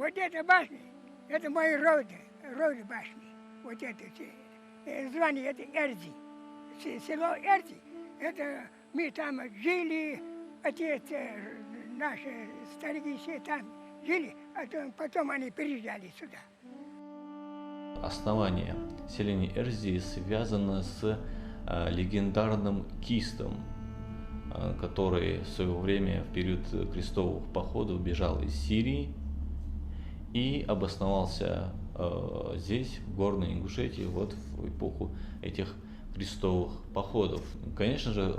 Вот эта башня, это мои роды башни. Вот это звание, это Эрзи. Село Эрзи, это мы там жили, отец, наши старики все там жили, а потом они переезжали сюда. Основание селения Эрзи связано с легендарным кистом, который в свое время в период крестовых походов бежал из Сирии и обосновался здесь, в Горной Ингушетии, вот в эпоху этих крестовых походов. Конечно же,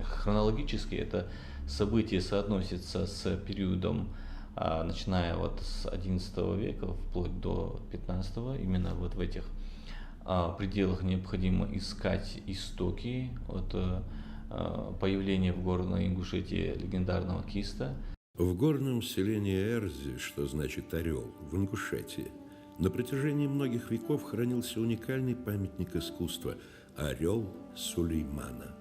хронологически это событие соотносится с периодом, начиная вот с XI века вплоть до XV. Именно вот в этих пределах необходимо искать истоки от появления в Горной Ингушетии легендарного киста. В горном селении Эрзи, что значит «орел», в Ингушетии, на протяжении многих веков хранился уникальный памятник искусства – орел Сулеймана.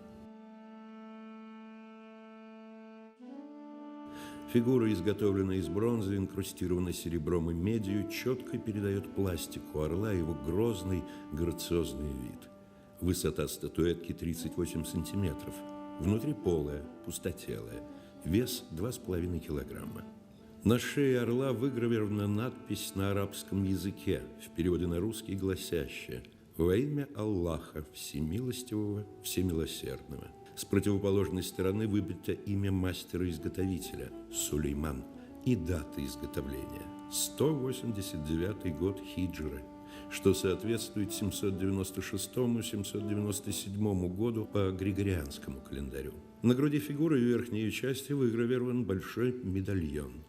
Фигура, изготовленная из бронзы, инкрустированная серебром и медью, четко передает пластику орла и его грозный, грациозный вид. Высота статуэтки 38 сантиметров. Внутри полая, пустотелая. Вес 2,5 килограмма. На шее орла выгравирована надпись на арабском языке, в переводе на русский гласящая: «Во имя Аллаха, Всемилостивого, Всемилосердного». С противоположной стороны выбито имя мастера-изготовителя – Сулейман, и дата изготовления – 189 год хиджры, что соответствует 796-797 году по григорианскому календарю. На груди фигуры в верхней ее части выгравирован большой медальон.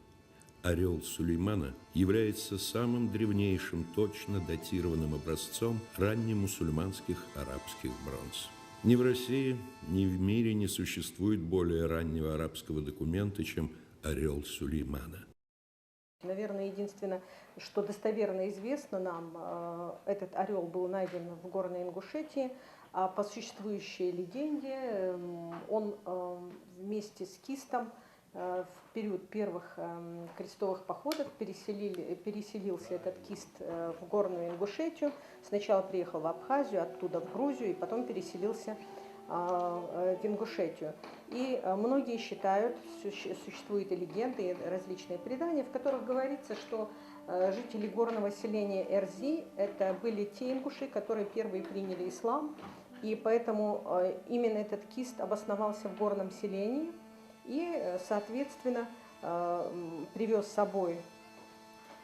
Орел Сулеймана является самым древнейшим, точно датированным образцом раннемусульманских арабских бронз. Ни в России, ни в мире не существует более раннего арабского документа, чем орел Сулеймана. Наверное, единственное, что достоверно известно нам, этот орел был найден в Горной Ингушетии, а по существующей легенде он вместе с кистом в период первых крестовых походов переселился этот кист в Горную Ингушетию. Сначала приехал в Абхазию, оттуда в Грузию, и потом переселился в Ингушетию. И многие считают, существуют и легенды, и различные предания, в которых говорится, что жители горного селения Эрзи это были те ингуши, которые первые приняли ислам, и поэтому именно этот кист обосновался в горном селении и, соответственно, привез с собой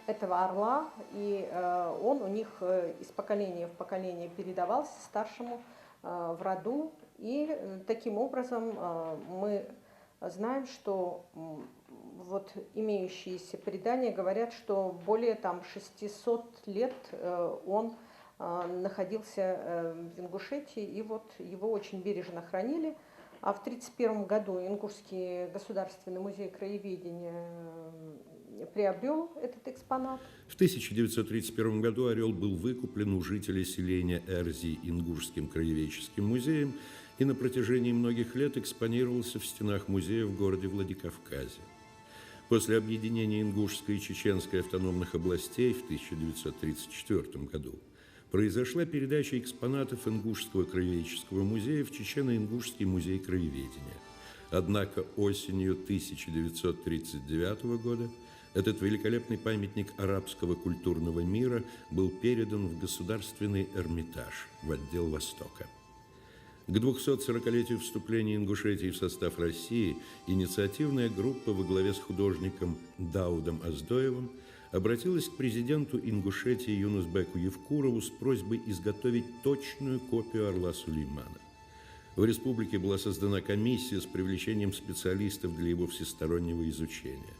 этого орла, и он у них из поколения в поколение передавался старшему в роду. И таким образом мы знаем, что вот имеющиеся предания говорят, что более 600 лет он находился в Ингушетии, и вот его очень бережно хранили. А в 1931 году Ингушский государственный музей краеведения приобрел этот экспонат. В 1931 году орел был выкуплен у жителей селения Эрзи Ингушским краеведческим музеем и на протяжении многих лет экспонировался в стенах музея в городе Владикавказе. После объединения Ингушской и Чеченской автономных областей в 1934 году произошла передача экспонатов Ингушского краеведческого музея в Чечено-Ингушский музей краеведения. Однако осенью 1939 года этот великолепный памятник арабского культурного мира был передан в Государственный Эрмитаж, в отдел Востока. К 240-летию вступления Ингушетии в состав России инициативная группа во главе с художником Даудом Оздоевым обратилась к президенту Ингушетии Юнусбеку Евкурову с просьбой изготовить точную копию орла Сулеймана. В республике была создана комиссия с привлечением специалистов для его всестороннего изучения.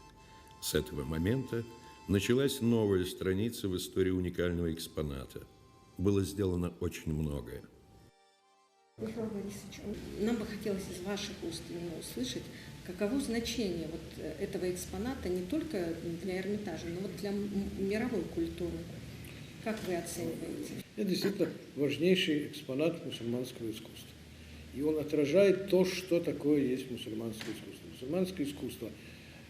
С этого момента началась новая страница в истории уникального экспоната. Было сделано очень многое. Михаил Борисович, нам бы хотелось из ваших уст именно услышать, каково значение вот этого экспоната не только для Эрмитажа, но вот для мировой культуры. Как вы оцениваете? Это действительно важнейший экспонат мусульманского искусства. И он отражает то, что такое есть мусульманское искусство. Мусульманское искусство,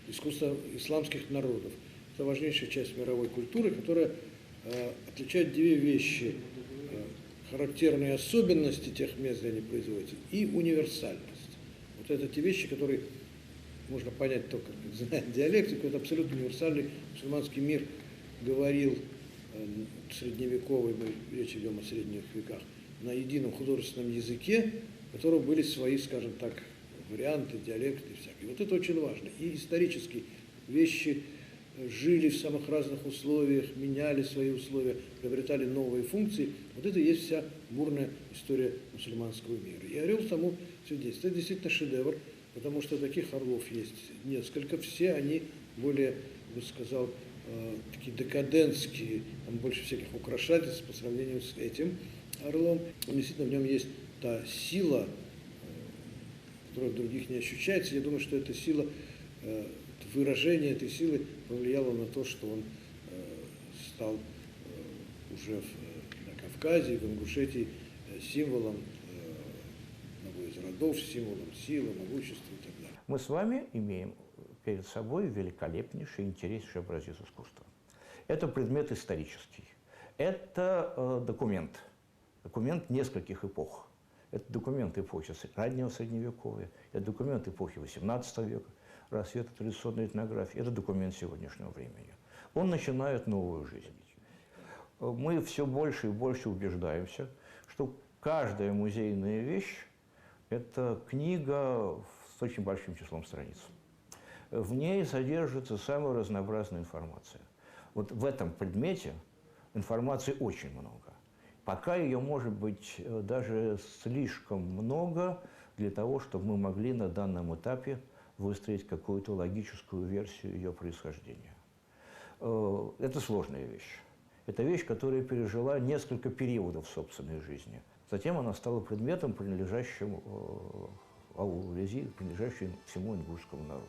искусство исламских народов, это важнейшая часть мировой культуры, которая отличает две вещи: характерные особенности тех мест, где они производятся, и универсальность. Вот это те вещи, которые можно понять только зная диалектику. Это абсолютно универсальный мусульманский мир говорил средневековый, мы речь идем о средних веках, на едином художественном языке, у которого были свои, скажем так, варианты, диалекты всякие. Вот это очень важно. И исторически вещи жили в самых разных условиях, меняли свои условия, приобретали новые функции. Вот это и есть вся бурная история мусульманского мира. И «Орел» тому свидетельствует. Это действительно шедевр, потому что таких орлов есть несколько. Все они более, я бы сказал, такие декадентские, там больше всяких украшательств по сравнению с этим орлом. Действительно, в нем есть та сила, которая в других не ощущается. Я думаю, что эта сила, выражение этой силы повлияло на то, что он стал уже на Кавказе, в Ингушетии символом одного из родов, символом силы, могущества и так далее. Мы с вами имеем перед собой великолепнейший, интереснейший образец искусства. Это предмет исторический. Это документ нескольких эпох. Это документ эпохи раннего Средневековья, это документ эпохи XVIII века, рассвета традиционной этнографии, это документ сегодняшнего времени. Он начинает новую жизнь. Мы все больше и больше убеждаемся, что каждая музейная вещь – это книга с очень большим числом страниц. В ней содержится самая разнообразная информация. Вот в этом предмете информации очень много. Пока ее может быть даже слишком много для того, чтобы мы могли на данном этапе выстроить какую-то логическую версию ее происхождения. Это сложная вещь. Это вещь, которая пережила несколько периодов собственной жизни. Затем она стала предметом, принадлежащим аулу-вези, принадлежащим всему ингушскому народу.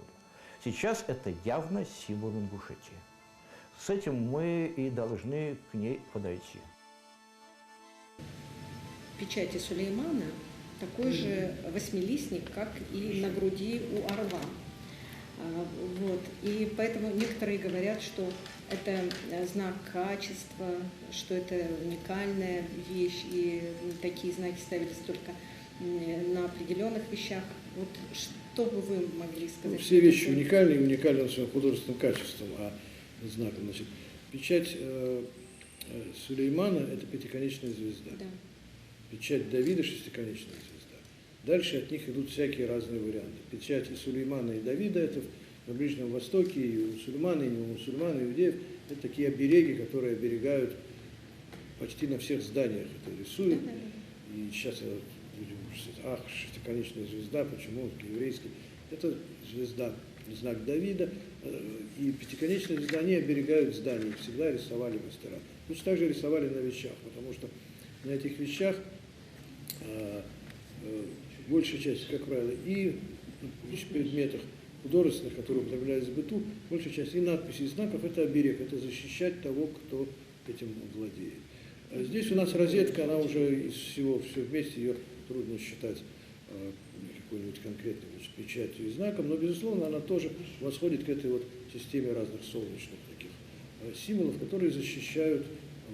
Сейчас это явно символ Ингушетии. С этим мы и должны к ней подойти. Печати Сулеймана такой же восьмилистник, как и на груди у орла. Вот. И поэтому некоторые говорят, что это знак качества, что это уникальная вещь, и такие знаки ставились только на определенных вещах. Вот что бы вы могли сказать? Все вещи уникальны и уникальны своим художественным качеством, а знаком. Значит, печать Сулеймана – это пятиконечная звезда. Да. Печать Давида – шестиконечная звезда. Дальше от них идут всякие разные варианты. Печать и Сулеймана, и Давида – это на Ближнем Востоке, и у мусульман, и не у мусульман, и у иудеев. Это такие обереги, которые оберегают почти на всех зданиях. Это рисуют. И сейчас люди говорят, шестиконечная звезда, почему? Еврейский. Это звезда, знак Давида. И пятиконечная звезда, они оберегают здания. Всегда рисовали мастера. Точно так же рисовали на вещах, потому что на этих вещах большая часть, как правило, и в предметах художественных, которые употреблялись в быту, большая часть и надписей, и знаков – это оберег, это защищать того, кто этим владеет. А здесь у нас розетка, она уже из всего, все вместе, ее трудно считать какой-нибудь конкретной печатью и знаком, но, безусловно, она тоже восходит к этой вот системе разных солнечных таких символов, которые защищают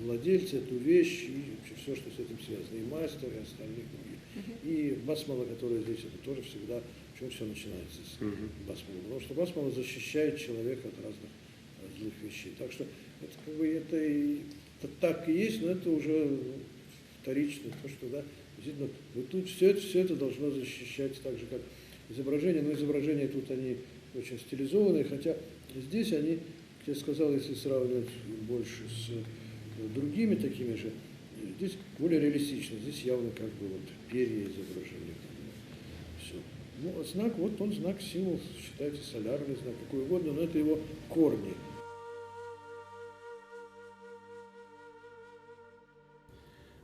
владельца, эту вещь и вообще все, что с этим связано, и мастер, и остальных других. И басмала, которая здесь, это тоже всегда, почему все начинается с басмала, потому что басмала защищает человека от разных злых вещей. Так что это как бы это так и есть, но это уже вторично, то, что да, действительно, вот тут все это должно защищать так же, как изображения, но изображения тут они очень стилизованные, хотя здесь они, как я сказал, если сравнивать больше с другими такими же, здесь более реалистично, здесь явно как бы вот перья изображения. Все. Ну, а знак, вот он знак, символ, считайте, солярный знак, какой угодно, но это его корни.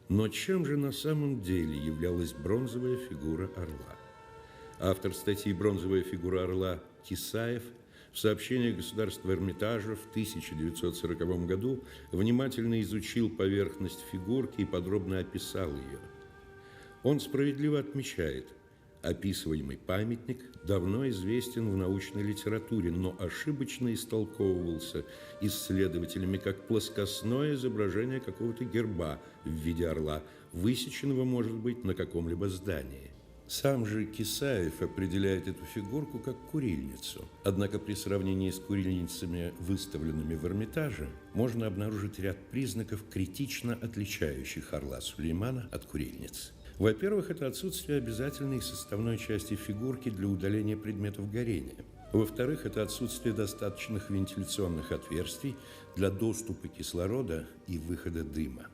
Но чем же на самом деле являлась бронзовая фигура орла? Автор статьи «Бронзовая фигура орла» Тисаев в сообщении Государства Эрмитажа в 1940 году внимательно изучил поверхность фигурки и подробно описал ее. Он справедливо отмечает, Описываемый памятник давно известен в научной литературе, но ошибочно истолковывался исследователями как плоскостное изображение какого-то герба в виде орла, высеченного, может быть, на каком-либо здании. Сам же Кисаев определяет эту фигурку как курильницу. Однако при сравнении с курильницами, выставленными в Эрмитаже, можно обнаружить ряд признаков, критично отличающих орла Сулеймана от курильниц. Во-первых, это отсутствие обязательной составной части фигурки для удаления предметов горения. Во-вторых, это отсутствие достаточных вентиляционных отверстий для доступа кислорода и выхода дыма.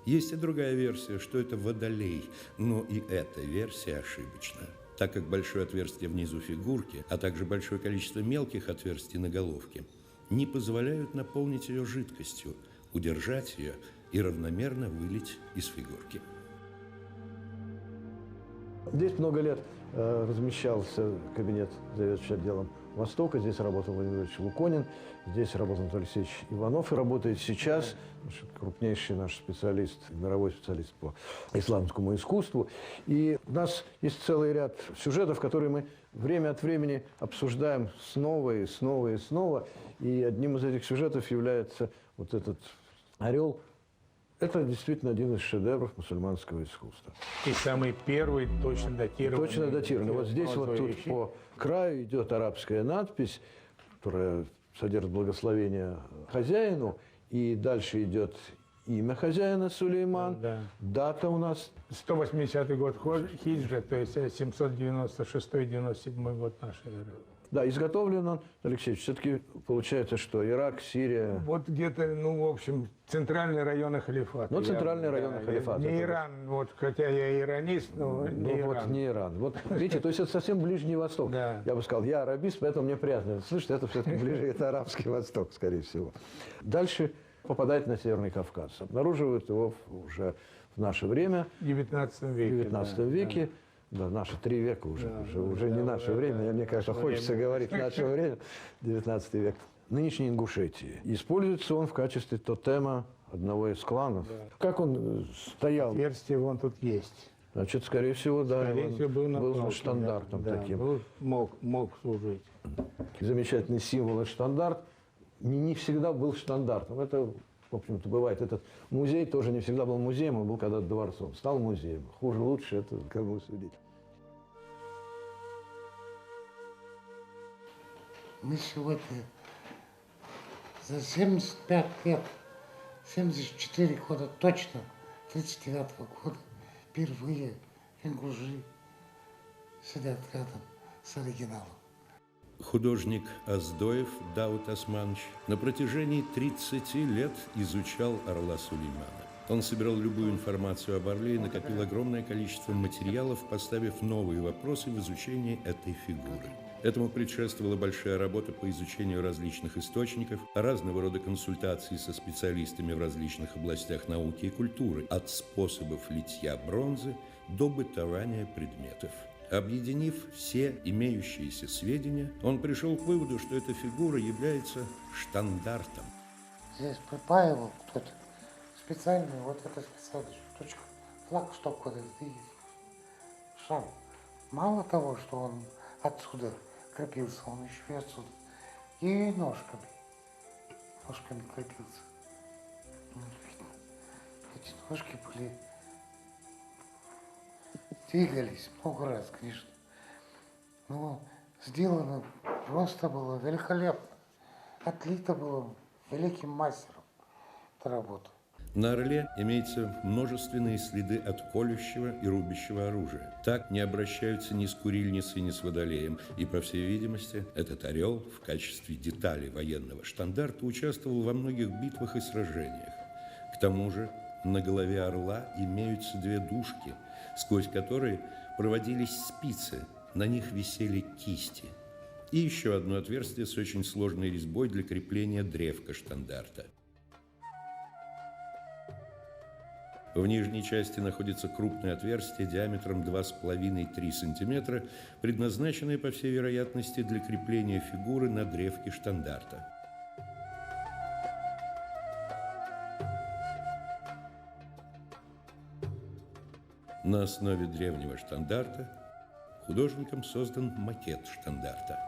Есть и другая версия, что это водолей, но и эта версия ошибочна, так как большое отверстие внизу фигурки, а также большое количество мелких отверстий на головке не позволяют наполнить ее жидкостью, удержать ее и равномерно вылить из фигурки. Здесь много лет размещался кабинет заведующего отделом Востока. Здесь работал Владимир Ильич Луконин, здесь работал Анатолий Алексеевич Иванов и работает сейчас крупнейший наш специалист, мировой специалист по исламскому искусству. И у нас есть целый ряд сюжетов, которые мы время от времени обсуждаем снова и снова и снова. И одним из этих сюжетов является вот этот орел. Это действительно один из шедевров мусульманского искусства. И самый первый точно датированный. Точно датированный. Вот здесь вот тут по краю идет арабская надпись, которая содержит благословение хозяину, и дальше идет имя хозяина Сулейман. Да. Дата у нас 180 год хиджра, то есть 796-97 год нашей эры. Да, изготовлен он, Алексеевич, все-таки получается, что Ирак, Сирия. Вот где-то, ну, в общем, центральные районы халифата. Ну, центральные районы халифата. Не Иран, вот, хотя я иронист, но не Иран. Вот не Иран. Вот, видите, то есть это совсем Ближний Восток. Да. Я бы сказал, я арабист, поэтому мне приятно слышать, это все-таки ближе, это Арабский Восток, скорее всего. Дальше попадает на Северный Кавказ. Обнаруживают его уже в наше время. В 19 веке. В 19 веке. Да, наши 3 века уже, да, уже не наше время. да, Мне кажется, хочется говорить наше время, 19 век. Нынешней Ингушетии. Используется он в качестве тотема одного из кланов. Да. Как он стоял? Отверстие вон тут есть. Значит, скорее всего, да, Скорее всего, был штандартом да, таким. Мог служить. Замечательный символ и штандарт. Не всегда был штандартом. Это, в общем-то, бывает. Этот музей тоже не всегда был музеем, он был когда-то дворцом. Стал музеем. Хуже, лучше, это кому судить. Мы сегодня за 75 лет, 74 года точно, 39-го года, впервые в Ингуши сидят рядом с оригиналом. Художник Оздоев Дауд Османович на протяжении 30 лет изучал орла Сулеймана. Он собирал любую информацию об орле и накопил огромное количество материалов, поставив новые вопросы в изучении этой фигуры. Этому предшествовала большая работа по изучению различных источников, разного рода консультации со специалистами в различных областях науки и культуры, от способов литья бронзы до бытования предметов. Объединив все имеющиеся сведения, он пришел к выводу, что эта фигура является штандартом. Здесь припаивал кто-то специальную, вот эта специальная штучка, флаг, чтоб куда-то шар. Мало того, что он отсюда крепился, он еще и отсюда. И ножками крепился. Эти ножки были... Двигались много раз, конечно. Но сделано просто было великолепно. Отлито было великим мастером эта работа. На орле имеются множественные следы от колющего и рубящего оружия. Так не обращаются ни с курильницей, ни с водолеем. И, по всей видимости, этот орел в качестве детали военного штандарта участвовал во многих битвах и сражениях. К тому же на голове орла имеются 2 дужки, сквозь которые проводились спицы, на них висели кисти. И еще одно отверстие с очень сложной резьбой для крепления древка штандарта. В нижней части находится крупное отверстие диаметром 2,5-3 см, предназначенное, по всей вероятности, для крепления фигуры на древке штандарта. На основе древнего штандарта Художником создан макет штандарта.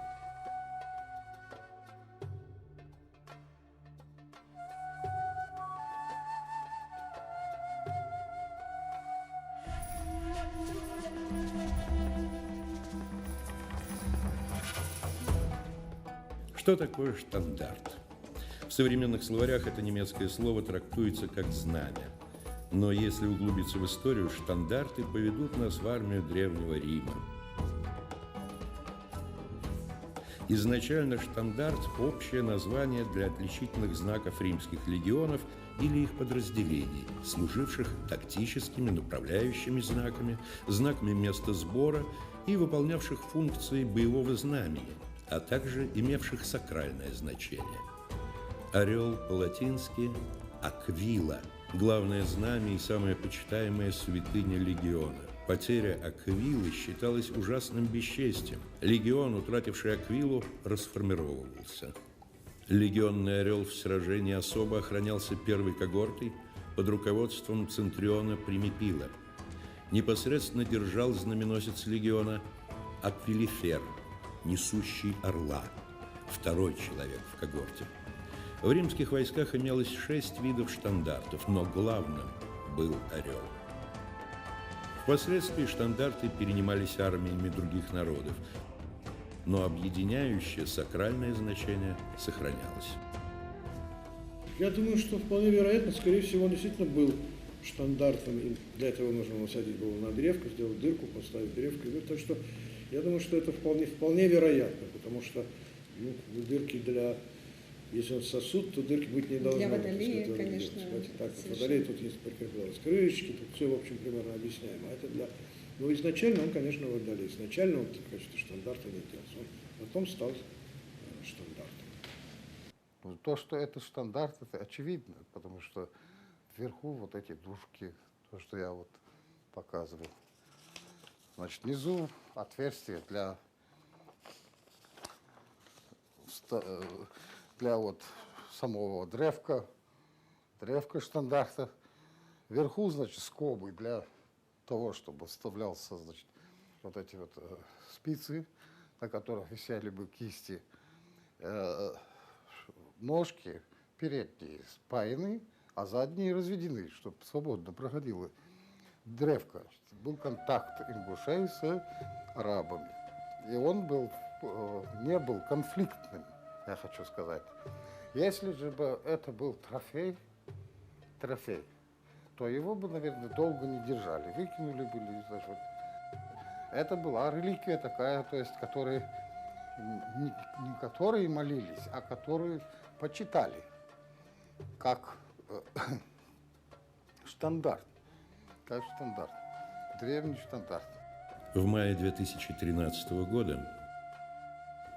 Что такое штандарт? В современных словарях это немецкое слово трактуется как знамя. Но если углубиться в историю, штандарты поведут нас в армию Древнего Рима. Изначально штандарт – общее название для отличительных знаков римских легионов или их подразделений, служивших тактическими направляющими знаками, знаками места сбора и выполнявших функции боевого знамени, а также имевших сакральное значение. Орел по-латински «аквила» – главное знамя и самая почитаемая святыня легиона. Потеря аквилы считалась ужасным бесчестием. Легион, утративший аквилу, расформировывался. Легионный орел в сражении особо охранялся первой когортой под руководством центуриона Примипила. Непосредственно держал знаменосец легиона Аквилифер, несущий орла, второй человек в когорте. В римских войсках имелось 6 видов штандартов, но главным был орел. Впоследствии штандарты перенимались армиями других народов, но объединяющее сакральное значение сохранялось. Я думаю, что вполне вероятно, скорее всего, он действительно был штандартом, и для этого нужно насадить было на древко, сделать дырку, поставить древко. Так что я думаю, что это вполне вероятно, потому что дырки для... Если он сосуд, то дырки быть не должно. Для водолея, конечно. Так, вот водолей тут есть прикреплялось крылышки, тут все, в общем, примерно объясняемо. А это для... Но изначально он, конечно, водолей. Изначально он в качестве штандарта не делался. Он потом стал штандартом. То, что это штандарт, это очевидно, потому что вверху вот эти дужки, то, что я вот показывал. Значит, внизу отверстие для вот самого древка штандарта. Вверху, значит, скобы для того, чтобы вставлялся, значит, вот эти вот спицы, на которых висели бы кисти. Ножки передние спаяны, а задние разведены, чтобы свободно проходила древко. Был контакт ингушей с арабами. И он не был конфликтным, я хочу сказать. Если же бы это был трофей, то его бы, наверное, долго не держали. Выкинули бы, значит, вот. Это была реликвия такая, то есть, не которые молились, а которые почитали, как штандарт, древний штандарт. В мае 2013 года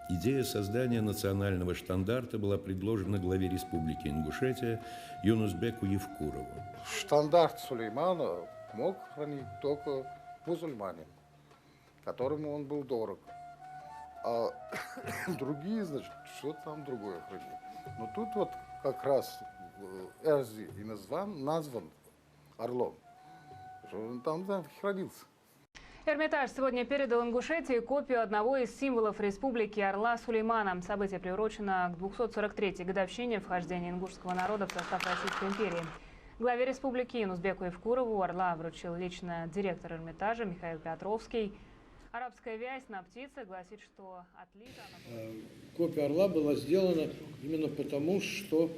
идея создания национального штандарта была предложена главе Республики Ингушетия Юнусбеку Евкурову. Штандарт Сулеймана мог хранить только мусульманин, которому он был дорог. А другие, значит, что там другое хранили. Но тут вот как раз Эрзи и назван орлом, что он там хранился. Эрмитаж сегодня передал Ингушетии копию одного из символов республики Орла Сулеймана. Событие приурочено к 243-й годовщине вхождения ингушского народа в состав Российской империи. Главе республики Юнусбеку Евкурову орла вручил лично директор Эрмитажа Михаил Петровский. Арабская вязь на птице гласит, что отлита... Копия орла была сделана именно потому, что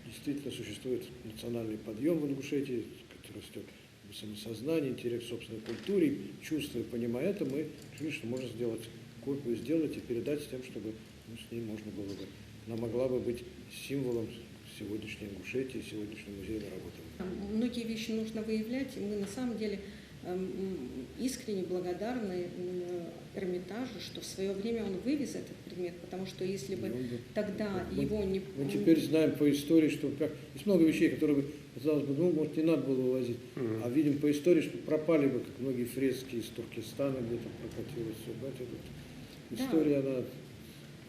действительно существует национальный подъем в Ингушетии, который растет самосознание, интерес к собственной культуре, чувствуя, понимая это, мы решили, что можно сделать копию, сделать и передать с тем, чтобы с ней можно было бы, она могла бы быть символом сегодняшней Ингушетии, сегодняшней музейной работы. Многие вещи нужно выявлять, и мы на самом деле искренне благодарны Эрмитажу, что в свое время он вывез этот предмет, потому что если бы тогда его не... Мы теперь знаем по истории, что есть много вещей, которые бы, казалось бы, может, не надо было вывозить, а видим по истории, что пропали бы, как многие фрески из Туркестана где-то прокатилось. История, она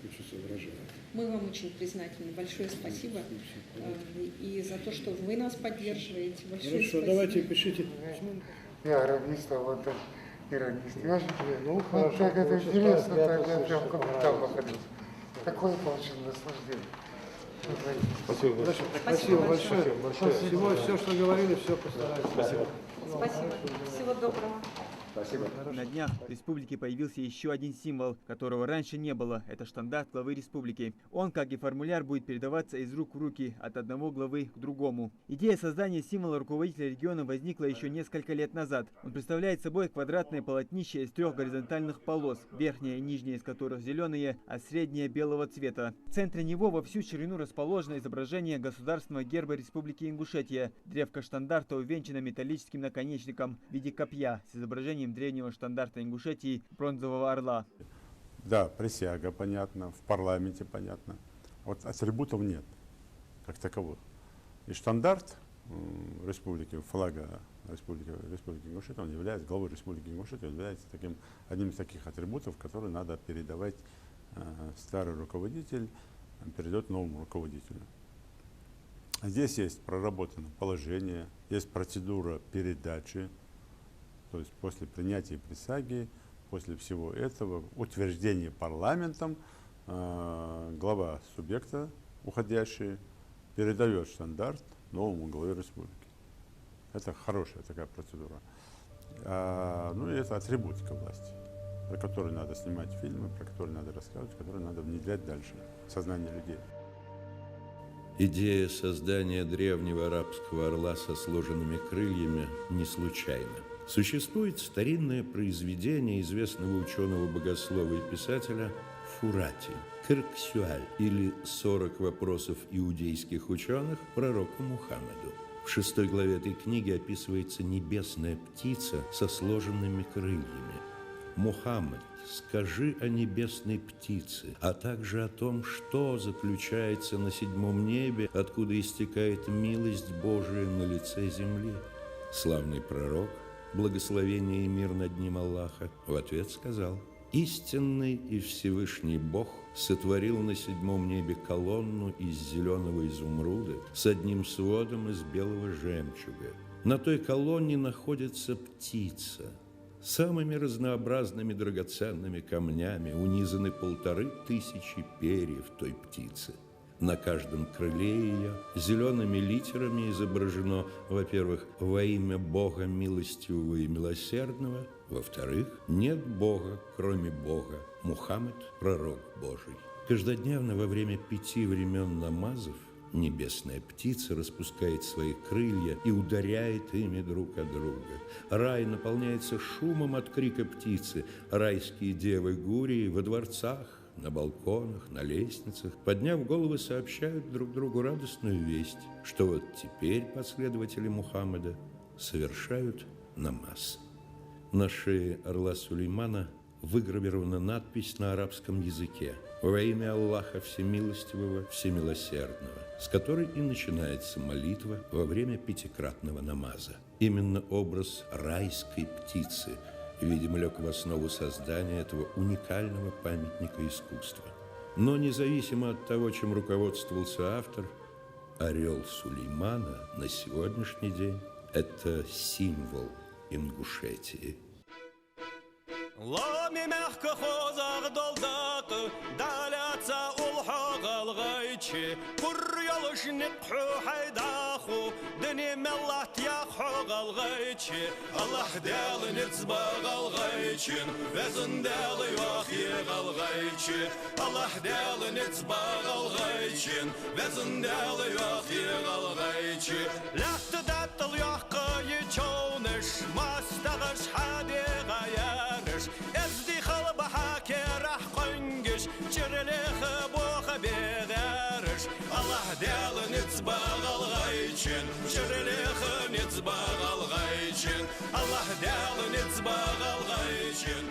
очень соображает. Мы вам очень признательны. Большое спасибо. И за то, что вы нас поддерживаете. Большое Хорошо, спасибо. давайте пишите. Я равниста, вот иронист. Я же Ну, вот хорошо, как это очень интересно, приятно тогда слышать, прям что капитал понравилось. выходил. Какое получил наслаждение. Спасибо большое. Спасибо большое. Всего, все, что говорили, все постараюсь. Спасибо. Спасибо. Всего доброго. На днях в республике появился еще один символ, которого раньше не было. Это штандарт главы республики. Он, как и формуляр, будет передаваться из рук в руки, от одного главы к другому. Идея создания символа руководителя региона возникла еще несколько лет назад. Он представляет собой квадратное полотнище из 3 горизонтальных полос, верхняя и нижняя из которых зеленые, а средняя белого цвета. В центре него во всю ширину расположено изображение государственного герба Республики Ингушетия. Древко штандарта увенчано металлическим наконечником в виде копья с изображением древнего штандарта Ингушетии бронзового орла. Да, присяга понятно, в парламенте понятно. Вот атрибутов нет, как таковых. И штандарт республики, флага республики Ингушетия, он является, главой республики Ингушетия, является одним из таких атрибутов, которые надо передавать, старый руководитель передает новому руководителю. Здесь есть проработано положение, есть процедура передачи. То есть после принятия присяги, после всего этого, утверждения парламентом, глава субъекта, уходящий, передает штандарт новому главе республики. Это хорошая такая процедура. Ну и это атрибутика власти, про которую надо снимать фильмы, про которую надо рассказывать, которую надо внедрять дальше в сознание людей. Идея создания древнего арабского орла со сложенными крыльями не случайна. Существует старинное произведение известного ученого-богослова и писателя Фурати «Кырксюаль» или «40 вопросов иудейских ученых пророку Мухаммеду». В 6 главе этой книги описывается небесная птица со сложенными крыльями. «Мухаммед, скажи о небесной птице, а также о том, что заключается на 7 небе, откуда истекает милость Божия на лице земли». Славный пророк, благословение и мир над ним Аллаха, в ответ сказал: «Истинный и Всевышний Бог сотворил на 7 небе колонну из зеленого изумруда с одним сводом из белого жемчуга. На той колонне находится птица. Самыми разнообразными драгоценными камнями унизаны 1500 перьев той птицы. На каждом крыле ее зелеными литерами изображено, во-первых, во имя Бога милостивого и милосердного, во-вторых, нет Бога, кроме Бога, Мухаммед – пророк Божий. Каждодневно во время 5 времен намазов небесная птица распускает свои крылья и ударяет ими друг от друга. Рай наполняется шумом от крика птицы. Райские девы Гурии во дворцах, на балконах, на лестницах, подняв головы, сообщают друг другу радостную весть, что вот теперь последователи Мухаммеда совершают намаз. На шее орла Сулеймана выгравирована надпись на арабском языке «Во имя Аллаха Всемилостивого, Всемилосердного», с которой и начинается молитва во время 5-кратного намаза. Именно образ райской птицы, видимо, лег в основу создания этого уникального памятника искусства. Но независимо от того, чем руководствовался автор, орел Сулеймана на сегодняшний день – это символ Ингушетии. Лами мягко хозах долдак, даляца улхаг алгайчи, курьялыш нитху хайдаху, дни меллат яххуг алгайчи, Аллах дел нитзбаг алгайчин, везен дел юахиг алгайчи, Аллах дел нитзбаг алгайчин, везен дел юахиг алгайчи, лахт даттл яхка ячонеш, мастагаш хади غيانش ازدي خلب حاكي راح قنقش شرليخ بوخ بيغارش الله ديال نتباغ الغيشن شرليخ نتباغ الغيشن الله ديال نتباغ الغيشن